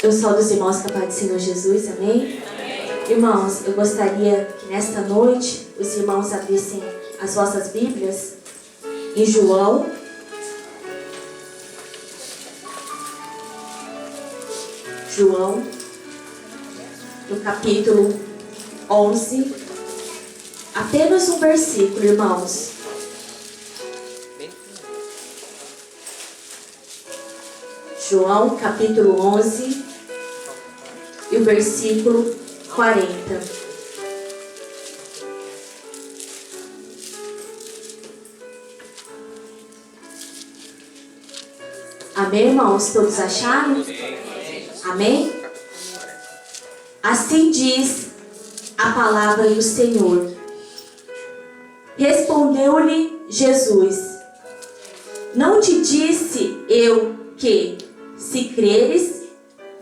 Eu saúdo os irmãos com a paz do Senhor Jesus, amém? Irmãos, eu gostaria que nesta noite os irmãos abrissem as vossas Bíblias em João, no capítulo 11, apenas um versículo, irmãos. João, capítulo 11, e o versículo 40. Amém, irmãos? Todos acharam? Amém? Assim diz a palavra do Senhor. Respondeu-lhe Jesus: não te disse eu que, se creres,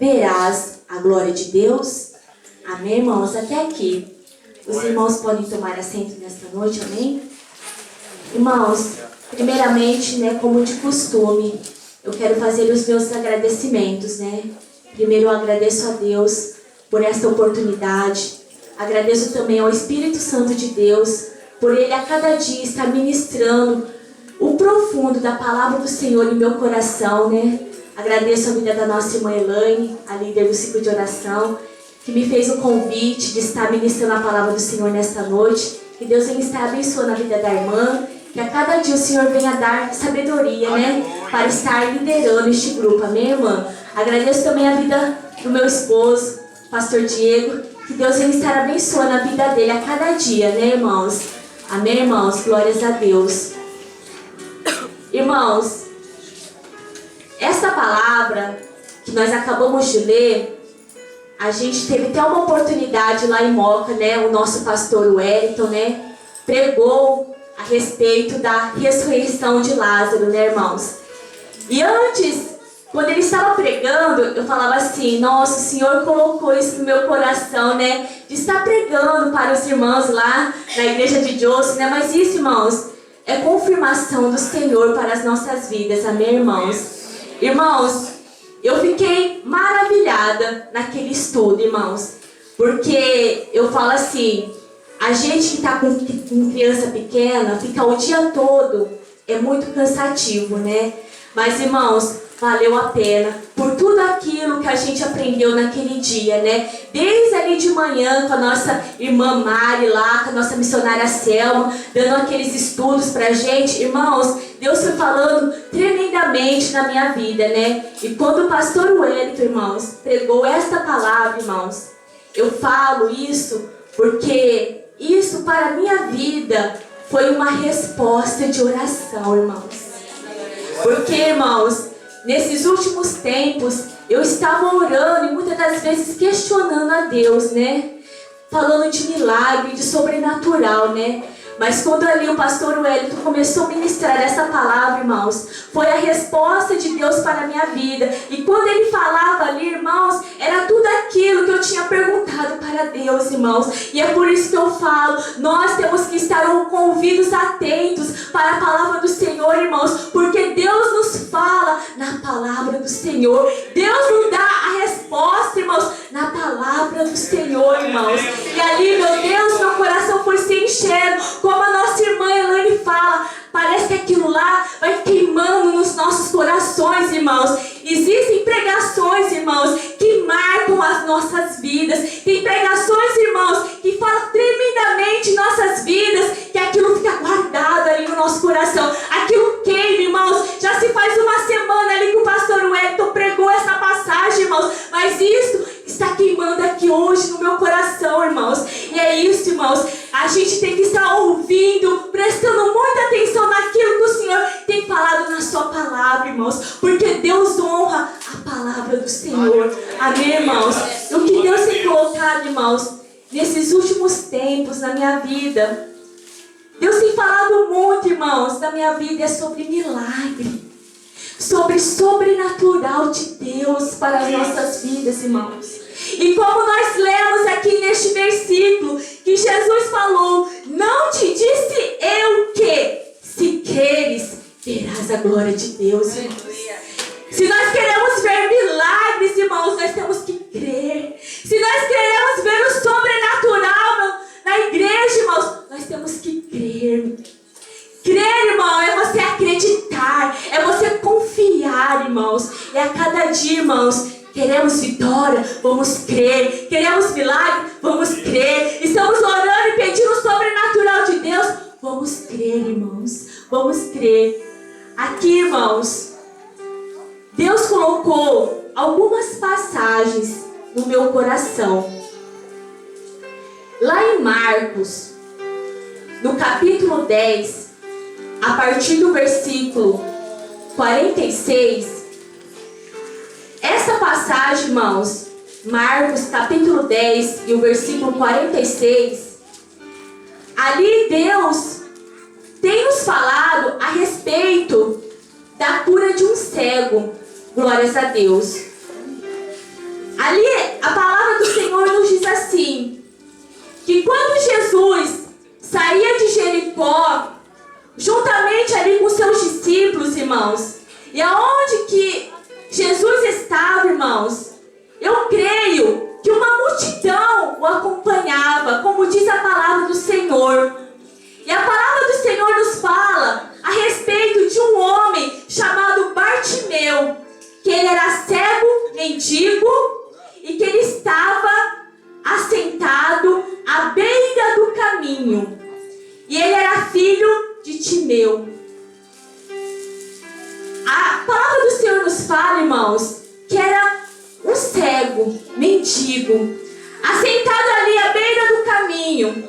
verás a glória de Deus? Amém, irmãos? Até aqui. Os irmãos podem tomar assento nesta noite, amém? Irmãos, primeiramente, como de costume, eu quero fazer os meus agradecimentos, Primeiro eu agradeço a Deus por esta oportunidade. Agradeço também ao Espírito Santo de Deus, por Ele a cada dia estar ministrando o profundo da palavra do Senhor em meu coração, Agradeço a vida da nossa irmã Elaine, a líder do ciclo de oração, que me fez o convite de estar ministrando a palavra do Senhor nesta noite. Que Deus venha estar abençoando a vida da irmã, que a cada dia o Senhor venha dar sabedoria, para estar liderando este grupo, amém, irmã? Agradeço também a vida do meu esposo, pastor Diego, que Deus venha estar abençoando a vida dele a cada dia, irmãos? Amém, irmãos? Glórias a Deus. Irmãos, essa palavra que nós acabamos de ler, a gente teve até uma oportunidade lá em Moca, o nosso pastor Wellington, pregou a respeito da ressurreição de Lázaro, irmãos? E antes, quando ele estava pregando, eu falava assim: nossa, o Senhor colocou isso no meu coração, de estar pregando para os irmãos lá na igreja de Josi, Mas isso, irmãos, é confirmação do Senhor para as nossas vidas, amém, irmãos? Irmãos, eu fiquei maravilhada naquele estudo, irmãos, porque eu falo assim, a gente que está com criança pequena, fica o dia todo, é muito cansativo, Mas, irmãos, valeu a pena por tudo aquilo que a gente aprendeu naquele dia, Desde ali de manhã com a nossa irmã Mari lá, com a nossa missionária Selma, dando aqueles estudos pra gente. Irmãos, Deus foi falando tremendamente na minha vida, E quando o pastor Wellington, irmãos, pregou esta palavra, irmãos, eu falo isso porque isso para a minha vida foi uma resposta de oração, irmãos. Porque, irmãos, nesses últimos tempos, eu estava orando e muitas das vezes questionando a Deus, Falando de milagre, de sobrenatural, Mas quando ali o pastor Wellington começou a ministrar essa palavra, irmãos, foi a resposta de Deus para a minha vida. E quando ele falava ali, irmãos, era tudo aquilo que eu tinha perguntado para Deus, irmãos. E é por isso que eu falo, nós temos que estar com ouvidos atentos para a palavra do Senhor, irmãos. Porque Deus nos fala na palavra do Senhor. Deus nos dá a resposta, irmãos, na palavra do Senhor, irmãos. E ali, meu Deus, meu coração foi se enchendo. Como a nossa irmã Elaine fala, parece que aquilo lá vai queimando nos nossos corações, irmãos. Existem pregações, irmãos, que marcam as nossas vidas. Tem pregações, irmãos, que falam tremendamente em nossas vidas, que aquilo fica guardado ali no nosso coração. Aquilo queima, irmãos. Já se faz uma semana ali que o pastor Wellington pregou essa passagem, irmãos. Mas isso está queimando aqui hoje no meu coração, irmãos. E é isso, irmãos. A gente tem que estar ouvindo, prestando muita atenção naquilo que o Senhor tem falado na sua palavra, irmãos. Porque Deus honra a palavra do Senhor. Amém, irmãos? O que Deus tem colocado, irmãos, nesses últimos tempos na minha vida, Deus tem falado muito, irmãos, na minha vida, é sobre milagre. Sobre sobrenatural de Deus para as nossas vidas, irmãos. E como nós lemos aqui neste versículo, que Jesus falou: não te disse eu que, se creres, verás a glória de Deus, irmãos. Se nós queremos ver milagres, irmãos, nós temos que crer. Se nós queremos ver o sobrenatural na igreja, irmãos, nós temos que crer. Crer, irmão, é você acreditar, é você confiar, irmãos. E a cada dia, irmãos, queremos vitória, vamos crer. Queremos milagre, vamos crer. Estamos orando e pedindo o sobrenatural de Deus, vamos crer, irmãos. Vamos crer. Aqui, irmãos, Deus colocou algumas passagens no meu coração. Lá em Marcos, no capítulo 10, a partir do versículo 46, essa passagem, irmãos, Marcos capítulo 10 e o versículo 46, ali Deus tem nos falado a respeito da cura de um cego. Glórias a Deus. Ali a palavra do Senhor nos diz assim, que quando Jesus saía de Jericó, juntamente ali com seus discípulos, irmãos, e aonde que Jesus estava, irmãos, eu creio que uma multidão o acompanhava, como diz a palavra do Senhor. E a palavra do Senhor nos fala a respeito de um homem chamado Bartimeu, que ele era cego, mendigo, e que ele estava assentado à beira do caminho. E ele era filho de Timeu. A palavra do Senhor nos fala, irmãos, que era um cego, mendigo, assentado ali à beira do caminho.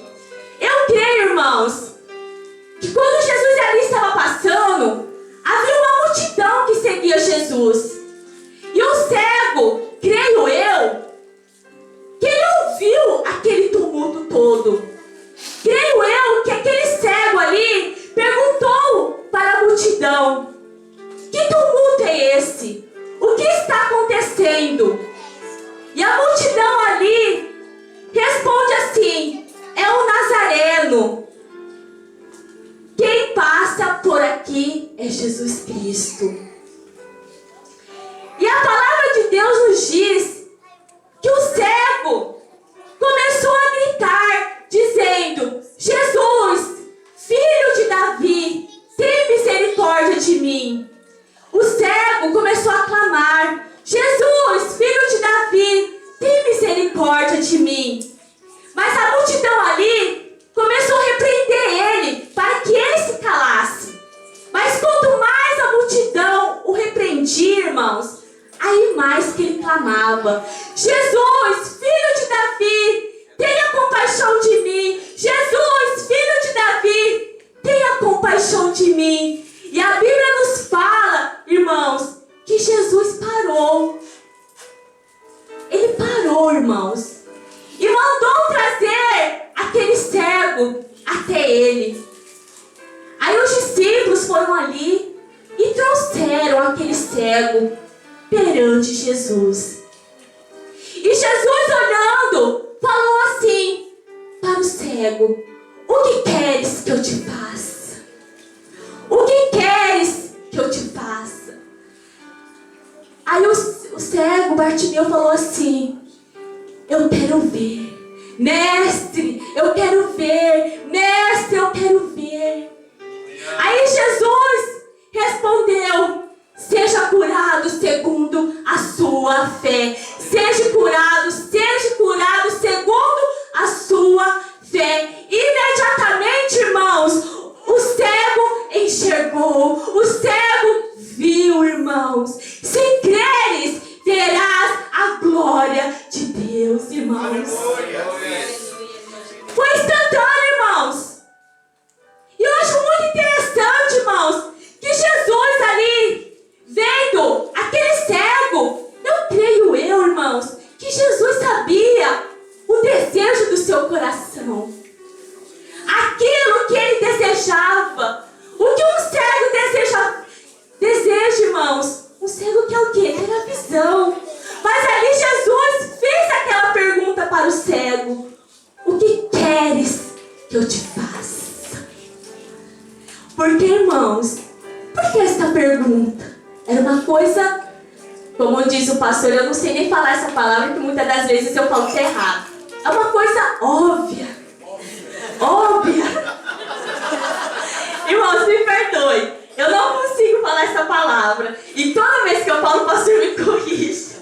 Eu creio, irmãos, que quando Jesus ali estava passando, havia uma multidão que seguia Jesus. E o cego, creio eu, que ele ouviu aquele tumulto todo. Creio eu que aquele cego ali perguntou para a multidão: que tumulto é esse? O que está acontecendo? E a multidão ali responde assim: é o Nazareno. Quem passa por aqui é Jesus Cristo. E a palavra de Deus nos diz que o cego começou a gritar, dizendo: Jesus, filho de Davi, tem misericórdia de mim. O cego começou a clamar: Jesus, filho de Davi, tem misericórdia de mim. Mas a multidão ali começou a repreender ele para que ele se calasse. Mas quanto mais a multidão o repreendia, irmãos, aí mais que ele clamava: Jesus, filho de Davi, tenha compaixão de mim. Jesus, filho de Davi, tenha compaixão de mim. E a Bíblia nos fala, irmãos, que Jesus parou. Ele parou, irmãos, e mandou trazer aquele cego até ele. Aí os discípulos foram ali e trouxeram aquele cego perante Jesus. E Jesus, olhando, falou assim para o cego: o que queres que eu te faça? O que queres que eu te faça? Aí o cego Bartimeu falou assim: eu quero ver. Mestre, eu quero ver. Mestre, eu quero ver. Aí Jesus respondeu: seja curado segundo a sua fé. Seja curado segundo a sua fé. Imediatamente, irmãos, o cego enxergou, o cego viu, irmãos. Se creres, verás a glória de Deus, irmãos. Foi instantâneo, irmãos. E eu acho muito interessante, irmãos, que Jesus ali, vendo aquele cego, não creio eu, irmãos, que Jesus sabia o desejo do seu coração. Aquilo que ele desejava. O que um cego deseja, irmãos? Um cego quer o quê? Ter a visão. Mas ali Jesus fez aquela pergunta para o cego: o que queres que eu te faça? Porque, irmãos, por que esta pergunta? Era uma coisa Como diz o pastor, eu não sei nem falar essa palavra, porque muitas das vezes eu falo que é errado. É uma coisa óbvia. Óbvia. Irmãos, me perdoe. Eu não consigo falar essa palavra. E toda vez que eu falo, o pastor me corrige.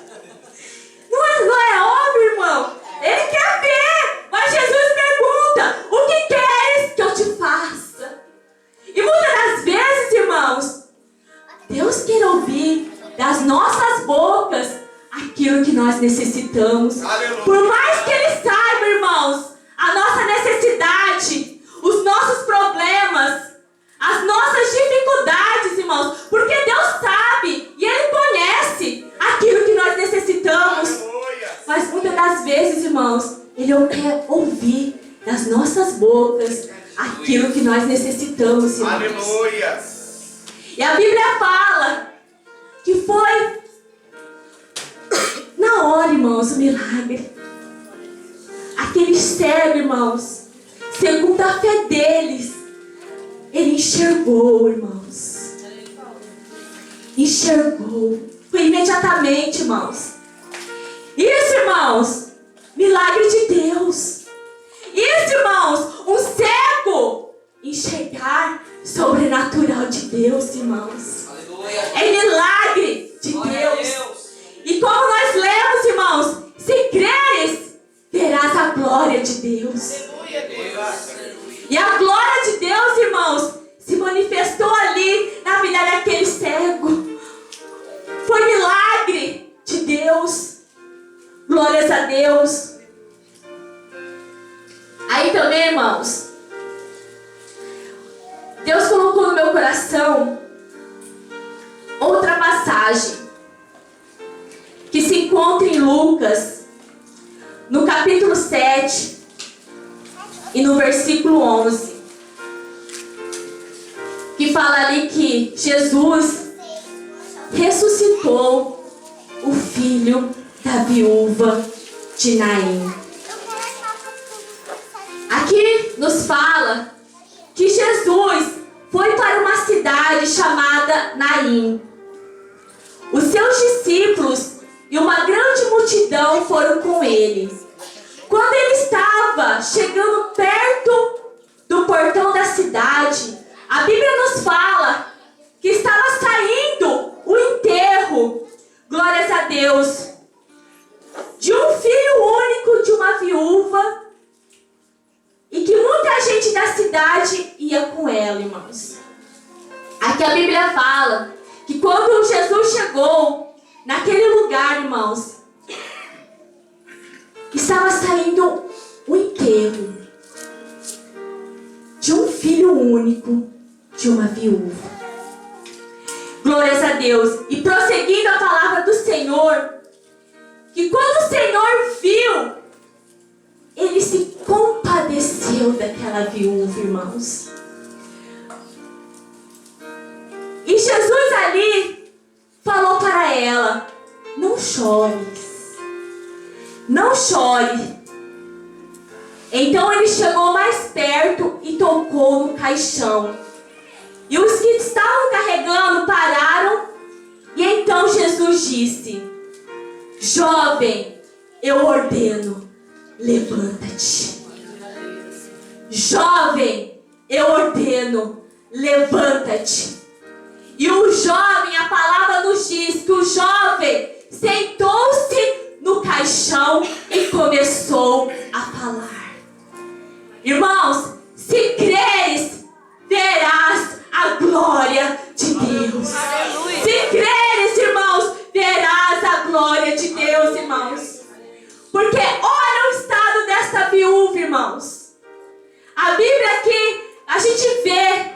Não é óbvio, irmão? Ele quer ver. Mas Jesus pergunta: o que queres que eu te faça? E muitas das vezes, irmãos, Deus quer ouvir das nossas bocas aquilo que nós necessitamos. Aleluia. Por mais que Ele saiba, irmãos, a nossa necessidade, os nossos problemas, as nossas dificuldades, irmãos, porque Deus sabe e Ele conhece aquilo que nós necessitamos. Aleluia. Mas muitas das vezes, irmãos, Ele quer ouvir das nossas bocas aquilo que nós necessitamos, irmãos. Aleluia. E a Bíblia fala que foi na hora, irmãos, o milagre. Aquele cego, irmãos, segundo a fé deles, ele enxergou, irmãos. Enxergou. Foi imediatamente, irmãos. Isso, irmãos, milagre de Deus. Isso, irmãos, um cego enxergar sobrenatural de Deus, irmãos. Aleluia. É milagre de Deus. E como nós lemos, irmãos, se creres, verás a glória de Deus. Aleluia. E a glória de Deus, irmãos, se manifestou ali na vida daquele cego. Foi milagre de Deus. Glórias a Deus. Aí também, irmãos, Deus colocou no meu coração outra passagem que se encontra em Lucas, no capítulo 7 e no versículo 11, que fala ali que Jesus ressuscitou o filho da viúva de Naim. Aqui nos fala que Jesus foi para uma cidade chamada Naim. Os seus discípulos e uma grande multidão foram com ele. Quando ele estava chegando perto do portão da cidade, a Bíblia nos fala que estava saindo o enterro, glórias a Deus, de um filho único de uma viúva, e que muita gente da cidade ia com ela, irmãos. Aqui a Bíblia fala que quando Jesus chegou naquele lugar, irmãos, estava saindo o enterro de um filho único de uma viúva. Glórias a Deus. E prosseguindo a palavra do Senhor, que quando o Senhor viu, ele se compadeceu daquela viúva, irmãos. E Jesus ali falou para ela: não chores, não chore. Então ele chegou mais perto e tocou no caixão. E os que estavam carregando pararam. E então Jesus disse: jovem, eu ordeno, levanta-te. Jovem, eu ordeno, levanta-te. E o jovem, a palavra nos diz que o jovem sentou-se no caixão e começou a falar. Irmãos, se creres, verás a glória de Deus. Se creres, irmãos, verás a glória de Deus, irmãos. Porque olha o estado desta viúva, irmãos. A Bíblia aqui, a gente vê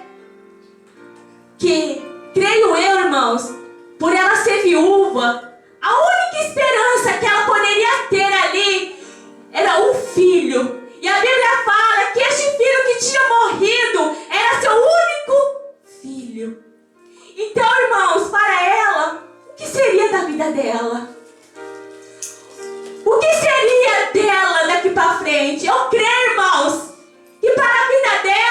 que, creio eu, irmãos, por ela ser viúva, a única esperança que ela poderia ter ali era um filho. E a Bíblia fala que este filho que tinha morrido era seu único filho. Então, irmãos, para ela, o que seria da vida dela? O que seria dela daqui para frente? Eu creio, irmãos, que para a vida dela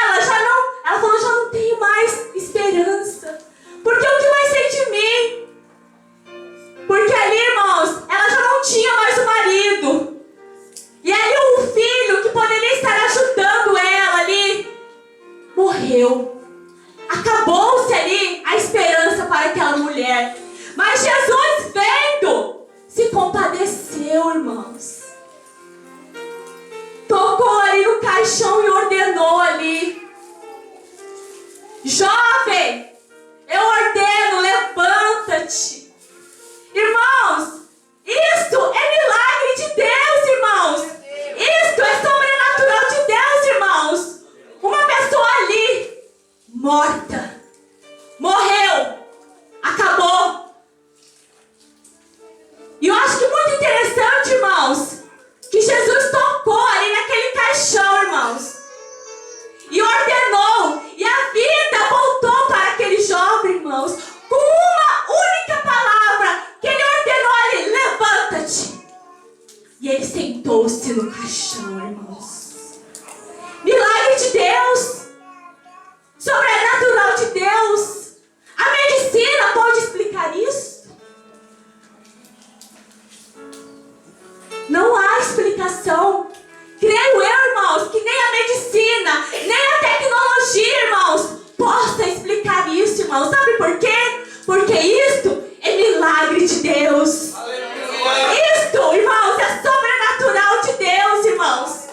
ela falou, já não tenho mais esperança. Porque o que vai ser de mim? Porque Mas Jesus, vendo, se compadeceu, irmãos. Tocou ali no caixão e ordenou ali: jovem, eu ordeno, levanta-te. Irmãos, isto é milagre de Deus, irmãos. Isto é sobrenatural de Deus, irmãos. Uma pessoa ali, morta, morreu, acabou. E eu acho que muito interessante, irmãos, que Jesus tocou ali naquele caixão, irmãos, e ordenou, e a vida voltou para aquele jovem, irmãos, com uma única palavra que ele ordenou ali: levanta-te. E ele sentou-se no caixão, irmãos. Milagre de Deus, sobrenatural de Deus. A medicina pode explicar isso? Não há explicação. Creio eu, irmãos, que nem a medicina, nem a tecnologia, irmãos, possa explicar isso, irmãos. Sabe por quê? Porque isto é milagre de Deus. Aleluia. Isto, irmãos, é sobrenatural de Deus, irmãos.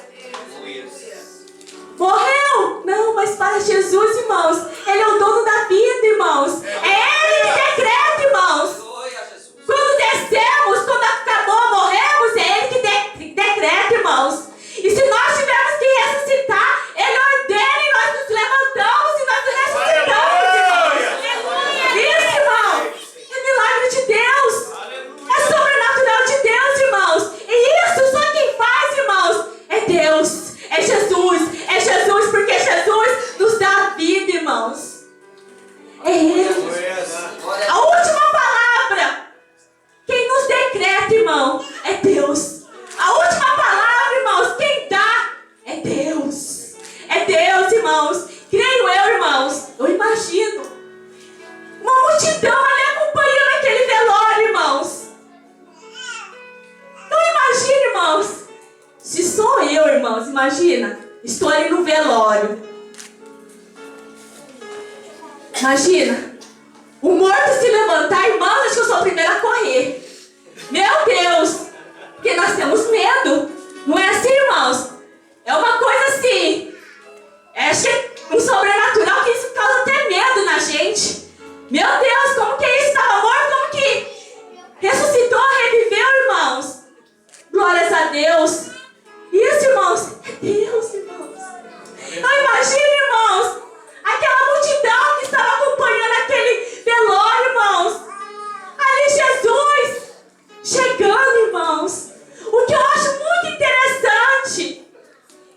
Morreu? Não, mas para Jesus, irmãos, Ele é o dono da vida, irmãos. É Ele que decreta, irmãos. Quando descemos, quando acabou, morremos, é Ele que decreta, irmãos. E se nós tivermos que ressuscitar, Ele ordena e nós nos levantamos e nós ressuscitamos, irmãos. Isso, irmão, é milagre de Deus. É sobrenatural de Deus, irmãos. E isso só quem faz, irmãos, é Deus. É Jesus, porque Jesus nos dá a vida, irmãos. É Ele. A última palavra, quem nos decreta, irmão, é Deus. A última palavra, irmãos, quem dá é Deus. É Deus, irmãos. Creio eu, irmãos, eu imagino uma multidão ali acompanhando aquele velório, irmãos. Então imagina, irmãos, se sou eu, irmãos, imagina, estou ali no velório. Imagina, o morto se levantar, irmãos, acho que eu sou a primeira a correr. Meu Deus, porque nós temos medo. Não é assim, irmãos? É uma coisa assim, acho que é um sobrenatural que isso causa até medo na gente. Meu Deus, como que isso estava morto? Como que ressuscitou, reviveu, irmãos? Glórias a Deus. Isso, irmãos, é Deus, irmãos. Então imagine, irmãos, aquela multidão que estava acompanhando aquele velório, irmãos. Ali Jesus chegando, irmãos. O que eu acho muito interessante,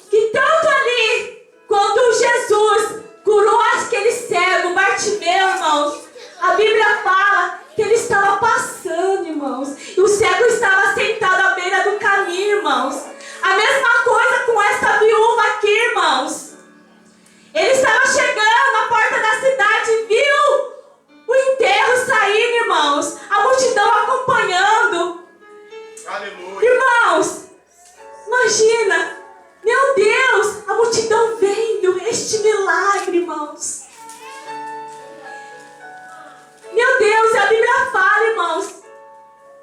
que tanto ali, quando Jesus curou aquele cego, Bartimeu, irmãos, a Bíblia fala que ele estava passando, irmãos, e o cego estava sentado à beira do caminho, irmãos. A mesma coisa com essa viúva aqui, irmãos. Ele estava chegando na porta da cidade e viu o enterro saindo, irmãos, a multidão acompanhando. Aleluia. Irmãos, imagina, meu Deus, a multidão vendo este milagre, irmãos. Meu Deus, a Bíblia fala, irmãos,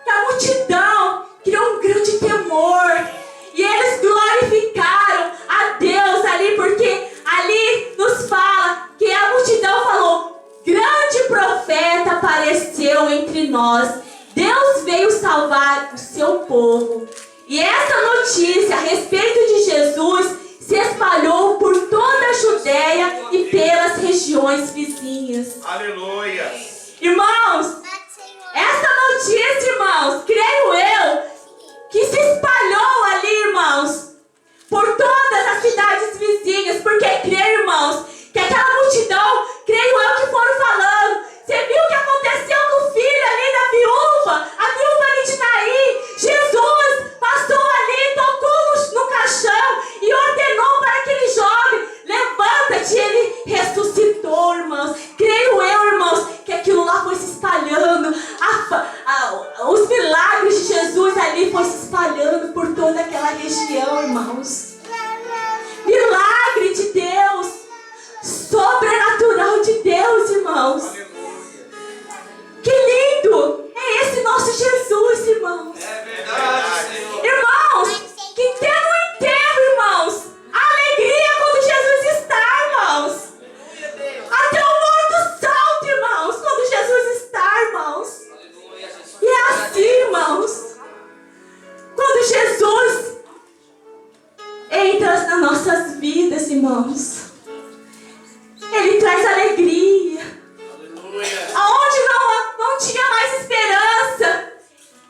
que a multidão criou um grande temor. E eles glorificaram a Deus ali, porque ali nos fala que a multidão falou: grande profeta apareceu entre nós. Deus veio salvar o seu povo. E essa notícia a respeito de Jesus se espalhou por toda a Judéia e pelas regiões vizinhas. Aleluia! Irmãos, essa notícia, irmãos, creio eu, que se espalhou ali, irmãos, por todas as cidades vizinhas, porque creio, irmãos, que aquela multidão, creio eu, que foram falando. Você viu o que aconteceu com o filho ali da viúva? A viúva ali de Naim. Jesus passou ali, tocou no caixão e ordenou para aquele jovem: levanta-te. Ele ressuscitou, irmãos. Creio eu, irmãos, que aquilo lá foi se espalhando. Os milagres de Jesus ali foi se espalhando por toda aquela região, irmãos. Milagre de Deus, sobrenatural de Deus, irmãos. Que lindo morto é esse nosso Jesus, irmãos. É verdade, Senhor. Irmãos, que tem no enterro, irmãos, a alegria quando Jesus está, irmãos. Aleluia, Deus. Até o morto salta, irmãos, quando Jesus está, irmãos. Aleluia, Jesus. E é assim, irmãos, quando Jesus entra nas nossas vidas, irmãos, Ele traz alegria. Aleluia. Aonde não tinha mais esperança,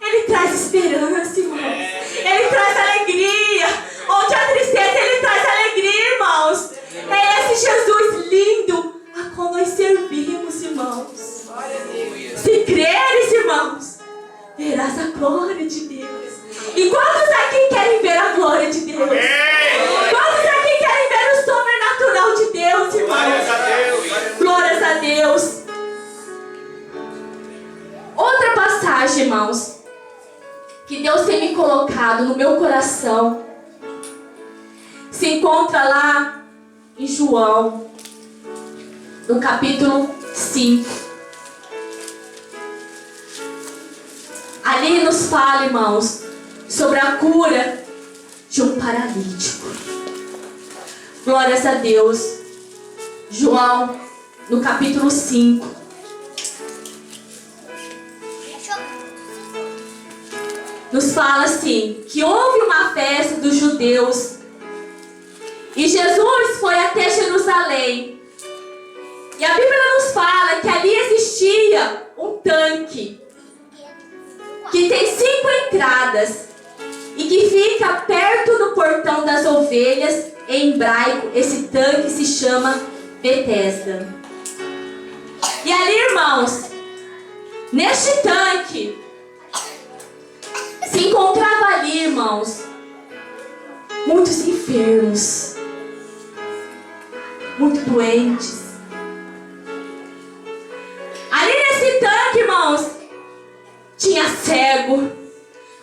Ele traz esperança, irmãos. Ele traz alegria. Onde há tristeza, Ele traz alegria, irmãos. É esse Jesus lindo a qual nós servimos, irmãos. Aleluia. Se creres, irmãos, verás a glória de Deus. E quantos aqui querem ver a glória de Deus? Quantos aqui querem ver o sobrenatural de Deus, Glórias a irmãos? Deus. Glórias a Deus. Outra passagem, irmãos, que Deus tem me colocado no meu coração, se encontra lá em João, no capítulo 5. Ali nos fala, irmãos, sobre a cura de um paralítico. Glórias a Deus. João, no capítulo 5. Nos fala assim, que houve uma festa dos judeus e Jesus foi até Jerusalém. E a Bíblia nos fala que ali existia um tanque que tem 5 entradas e que fica perto do portão das ovelhas. Em hebraico, esse tanque se chama Betesda. E ali, irmãos, neste tanque se encontrava ali, irmãos, muitos enfermos, muito doentes. Ali nesse tanque, irmãos, tinha cego,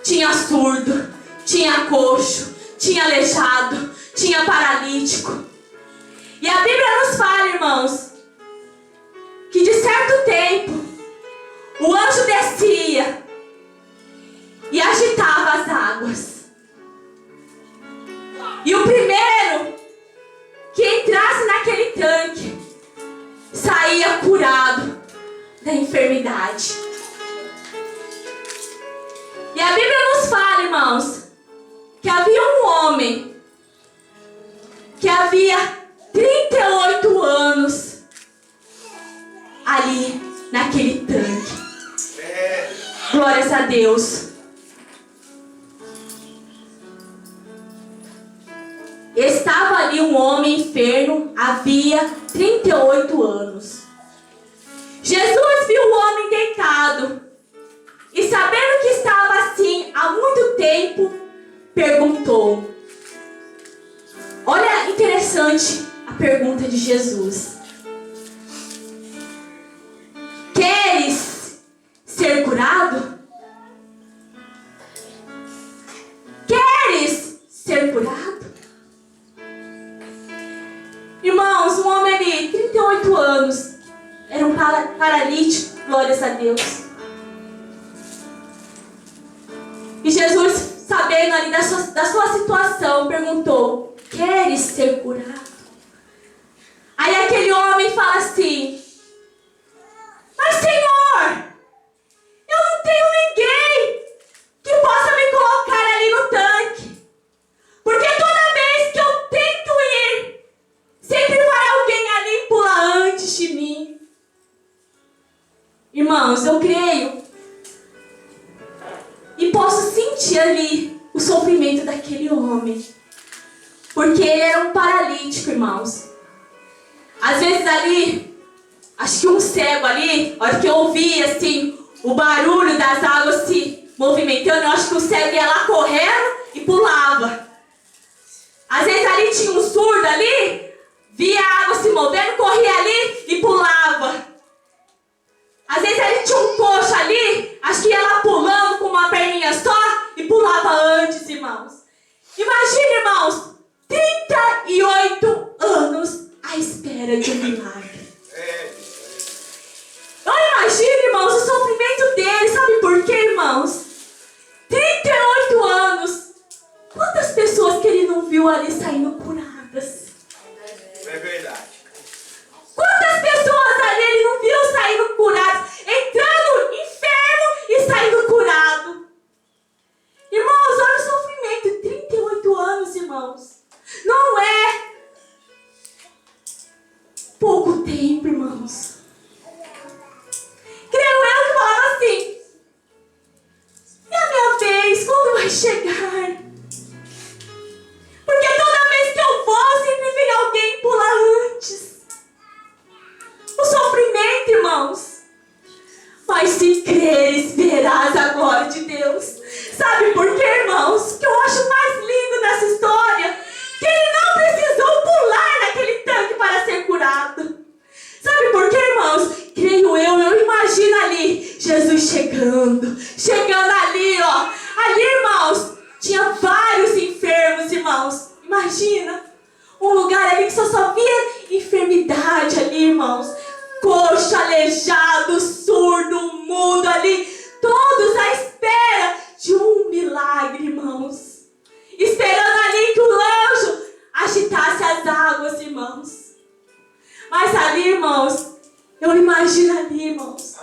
tinha surdo, tinha coxo, tinha aleijado, tinha paralítico. E a Bíblia nos fala, irmãos, que de certo tempo o anjo descia e agitava as águas. E o primeiro que entrasse naquele tanque saía curado da enfermidade. E a Bíblia nos fala, irmãos, que havia um homem que havia 38 anos ali naquele tanque. Glórias a Deus. Estava ali um homem enfermo, havia 38 anos. Jesus viu o homem deitado e, sabendo que estava assim há muito tempo, perguntou. Olha, interessante a pergunta de Jesus. Queres ser curado? Queres ser curado? Irmãos, um homem ali, 38 anos, era um paralítico, glórias a Deus. E Jesus, sabendo ali da sua situação, perguntou: queres ser curado? Aí aquele homem fala assim: mas Senhor, eu não tenho ninguém que possa me colocar ali no tanque, porque toda vez que eu tento ir, sempre vai alguém ali e pula antes de mim. Irmãos, eu creio e posso sentir ali o sofrimento daquele homem, porque ele era um paralítico, irmãos. Às vezes ali, acho que um cego ali, a hora que eu ouvia assim o barulho das águas se movimentando, eu acho que o cego ia lá correndo e pulava. Às vezes ali tinha um surdo ali, via a água se movendo, corria ali e pulava. Às vezes ali tinha um coxo ali, acho que ia lá pulando com uma perninha só e pulava antes, irmãos. Imagina, irmãos, 38 anos à espera de um milagre. Eu imagino, irmãos, o sofrimento dele. chegando ali, ó. Ali, irmãos, tinha vários enfermos, irmãos. Imagina, um lugar ali que só via enfermidade ali, irmãos. Coxo, aleijado, surdo, mudo ali, todos à espera de um milagre, irmãos. Esperando ali que o anjo agitasse as águas, irmãos. Mas ali, irmãos, eu imagino ali, irmãos,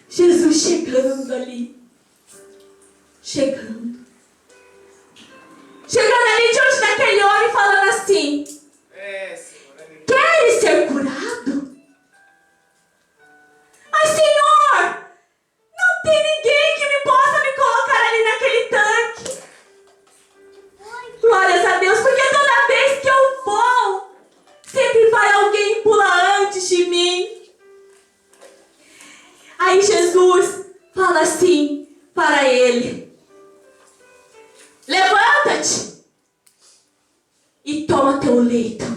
Jesus chegando ali. Chegando ali diante daquele homem falando assim: queres ser curado? Mas, Senhor, não tem ninguém que me possa me colocar ali naquele tanque. Glórias a Deus, porque toda vez que eu vou, sempre vai alguém e pula antes de mim. Aí Jesus fala assim para ele: levanta-te e toma teu leito.